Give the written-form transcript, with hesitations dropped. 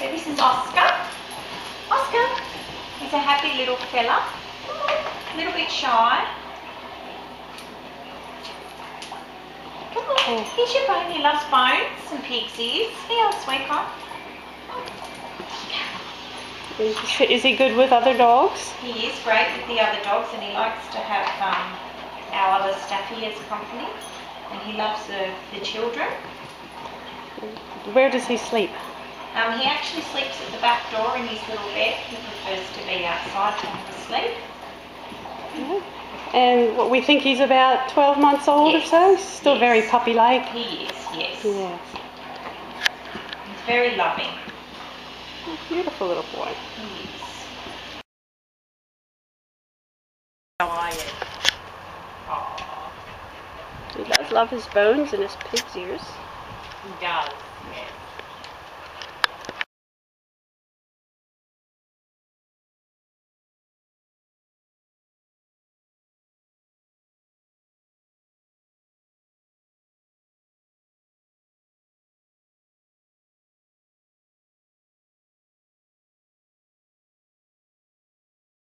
So this is Oscar. Oscar is a happy little fella, a little bit shy. Come on, here's your bone. He loves bones and pig's ears. Here, sweetheart. Is he good with other dogs? He is great with the other dogs, and he likes to have our other staffy as company, and he loves the children. Where does he sleep? He actually sleeps at the back door in his little bed. He prefers to be outside when he's asleep. And what we think he's about 12 months old or so? Still very puppy-like? He is, yes. Yes. He's very loving. Beautiful little boy. He is. Quiet. Aww. He does love his bones and his pig's ears. He does, yes.